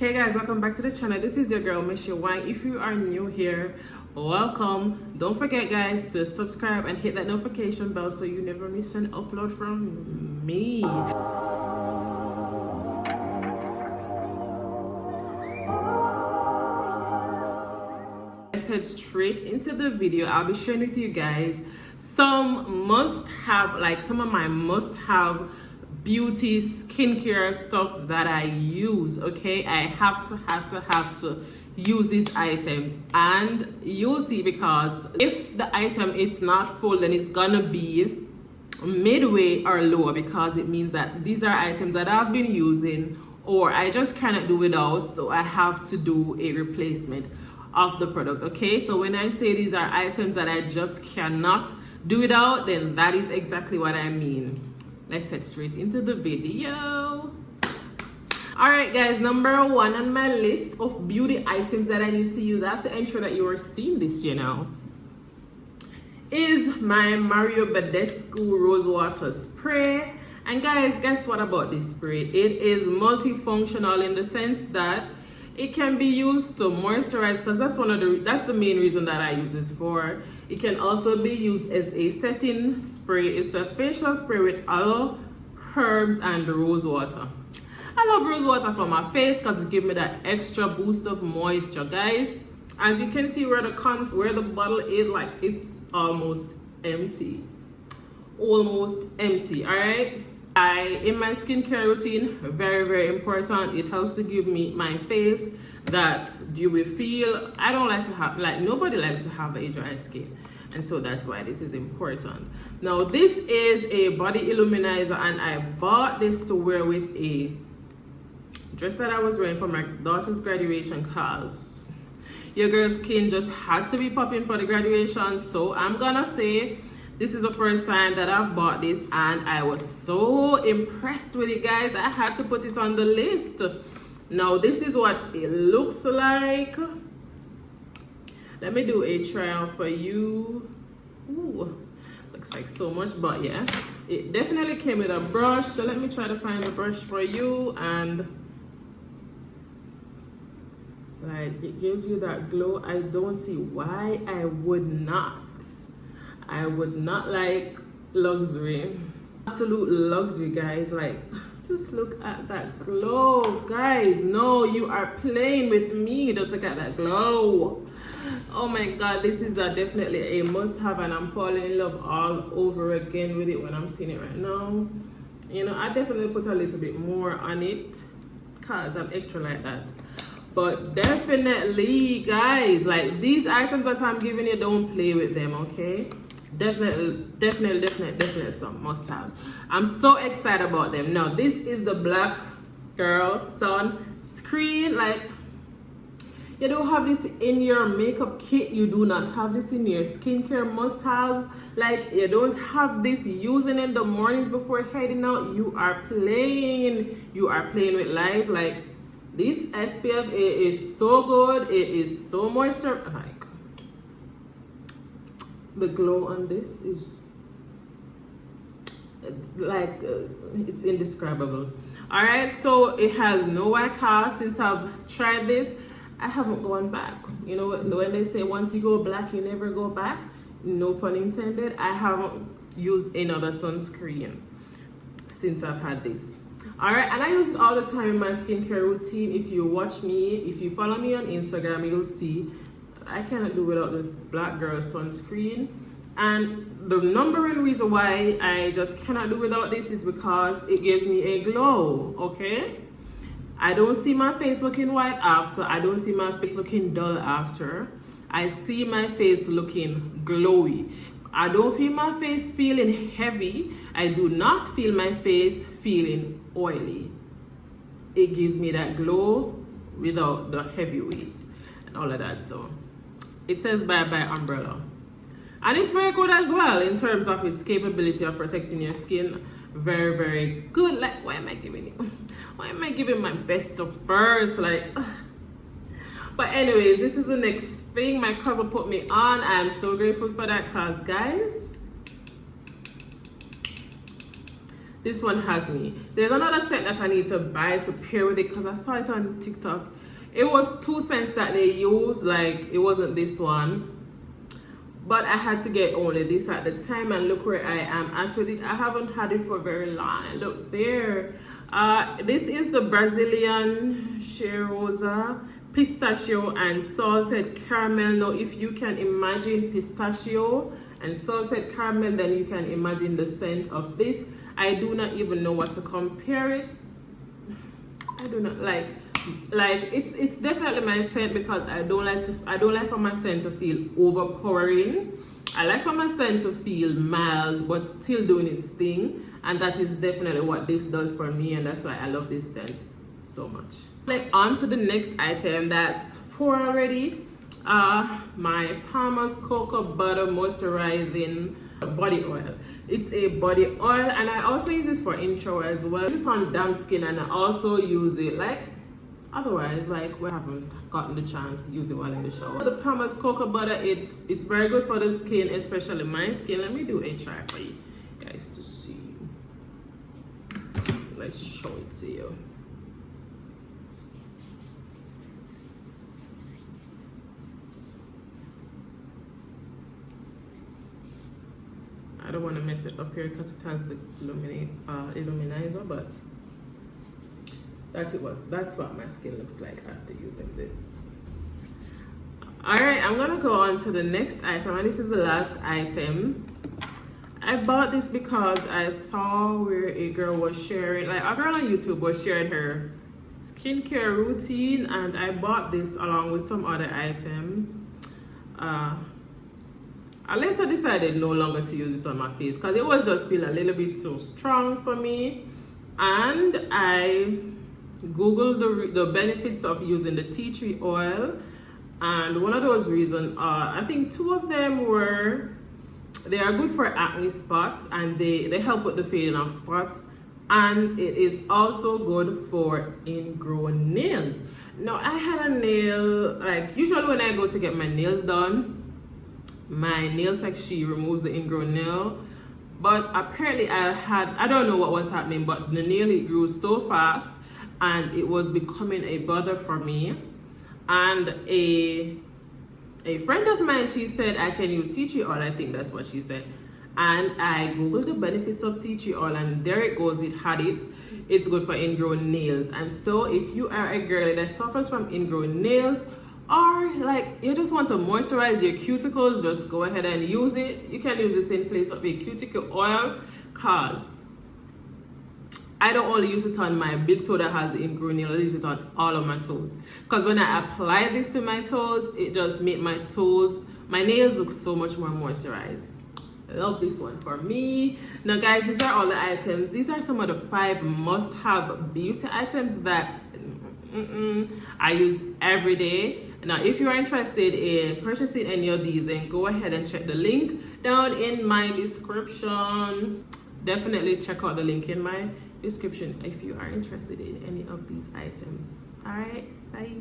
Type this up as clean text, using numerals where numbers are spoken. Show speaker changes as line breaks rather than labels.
Hey guys, welcome back to the channel. This is your girl Miss Wang. If you are new here, welcome. Don't forget guys to subscribe and hit that notification bell so you never miss an upload from me. Let's head straight into the video. I'll be sharing with you guys some some of my must-have beauty skincare stuff that I use. Okay, I have to use these items, and you'll see, because if the item it's not full, then it's gonna be midway or lower, because it means that these are items that I've been using or I just cannot do without, so I have to do a replacement of the product. Okay, so when I say these are items that I just cannot do without, then that is exactly what I mean. Let's head straight into the video. All right guys, number one on my list of beauty items that I need to use, I have to ensure that you are seeing this, you know, is my Badescu Rose Water Spray. And guys, guess what about this spray? It is multifunctional in the sense that it can be used to moisturize, because that's the main reason that I use this for. It can also be used as a setting spray. It's a facial spray with aloe, herbs, and rose water. I love rose water for my face because it gives me that extra boost of moisture, guys. As you can see where the bottle is, like, it's almost empty. Almost empty. All right. In my skincare routine, very important, it helps to give me my face that you will feel. I don't like to have, like, nobody likes to have a dry skin, and so that's why this is important. Now this is a body illuminizer, and I bought this to wear with a dress that I was wearing for my daughter's graduation, cause your girl's skin just had to be popping for the graduation. So I'm gonna say this is the first time that I've bought this, and I was so impressed with it, guys. I had to put it on the list. Now this is what it looks like. Let me do a try on for you. Ooh, looks like so much, but yeah, it definitely came with a brush. So let me try to find a brush for you, and like, it gives you that glow. I don't see why I would not like luxury, absolute luxury, guys. Like, just look at that glow, guys. No, you are playing with me. Just look at that glow. Oh my god, this is definitely a must-have, and I'm falling in love all over again with it when I'm seeing it right now. You know, I definitely put a little bit more on it because I'm extra like that. But definitely, guys, like, these items that I'm giving you, don't play with them, okay? Definitely some must-have. I'm so excited about them. Now this is the Black Girl Sunscreen. Like, you don't have this in your makeup kit, you do not have this in your skincare must-haves. Like, you don't have this using in the mornings before heading out. You are playing with life. Like, this SPF is so good. It is so moisture. Like, the glow on this is like it's indescribable. All right, so it has no white cast. Since I've tried this, I haven't gone back. You know, when they say once you go black you never go back, no pun intended, I haven't used another sunscreen since I've had this. All right, and I use it all the time in my skincare routine. If you watch me, if you follow me on Instagram, you'll see I cannot do without the Black Girl Sunscreen. And the number one reason why I just cannot do without this is because it gives me a glow, okay? I don't see my face looking white after. I don't see my face looking dull after. I see my face looking glowy. I don't feel my face feeling heavy. I do not feel my face feeling oily. It gives me that glow without the heavy weight and all of that. So it says bye bye umbrella, and it's very good as well in terms of its capability of protecting your skin. Very good. Like, why am I giving my best stuff first? Like, but anyways, this is the next thing my cousin put me on. I'm so grateful for that, cause guys, This one has me. There's another set that I need to buy to pair with it because I saw it on TikTok. It was 2 cents that they used, like it wasn't this one. But I had to get only this at the time, and look where I am at with it. I haven't had it for very long. Look there. This is the Brazilian Shea pistachio and salted caramel. Now if you can imagine pistachio and salted caramel, then you can imagine the scent of this. I do not even know what to compare it. I do not like it's definitely my scent, because I don't like for my scent to feel overpowering. I like for my scent to feel mild but still doing its thing, and that is definitely what this does for me, and that's why I love this scent so much. Like, on to the next item. That's 4 already. My Palmer's Cocoa Butter Moisturizing Body Oil. It's a body oil, and I also use this for in shower as well. I use it on damp skin, and I also use it like otherwise, like we haven't gotten the chance to use it while in the shower. The Palmer's Cocoa Butter, it's very good for the skin, especially my skin. Let me do a try for you guys to see. Let's show it to you. I don't want to mess it up here because it has the Illuminizer, but that's what my skin looks like after using this. Alright, I'm gonna go on to the next item, and this is the last item. I bought this because I saw where a girl was sharing, like a girl on YouTube was sharing her skincare routine, and I bought this along with some other items. I later decided no longer to use this on my face because it was just feeling a little bit too strong for me, and I googled the benefits of using the tea tree oil, and one of those reasons I think 2 of them were they are good for acne spots, and they help with the fading of spots, and it is also good for ingrown nails. Now I had a nail, like usually when I go to get my nails done, my nail tech, she removes the ingrown nail, but apparently I don't know what was happening, but the nail, it grew so fast and it was becoming a bother for me. And a friend of mine, she said I can use tea tree oil, I think that's what she said, and I googled the benefits of tea tree oil, and there it goes, it had it. It's good for ingrown nails. And so if you are a girl that suffers from ingrown nails, or like you just want to moisturize your cuticles, just go ahead and use it. You can use this in place of a cuticle oil, cause I don't only use it on my big toe that has the ingrown nail, I use it on all of my toes. Because when I apply this to my toes, it just makes my nails look so much more moisturized. I love this one for me. Now guys, these are all the items. These are some of the 5 must-have beauty items that I use every day. Now if you are interested in purchasing any of these, then go ahead and check the link down in my description. Definitely check out the link in my description if you are interested in any of these items. All right, bye.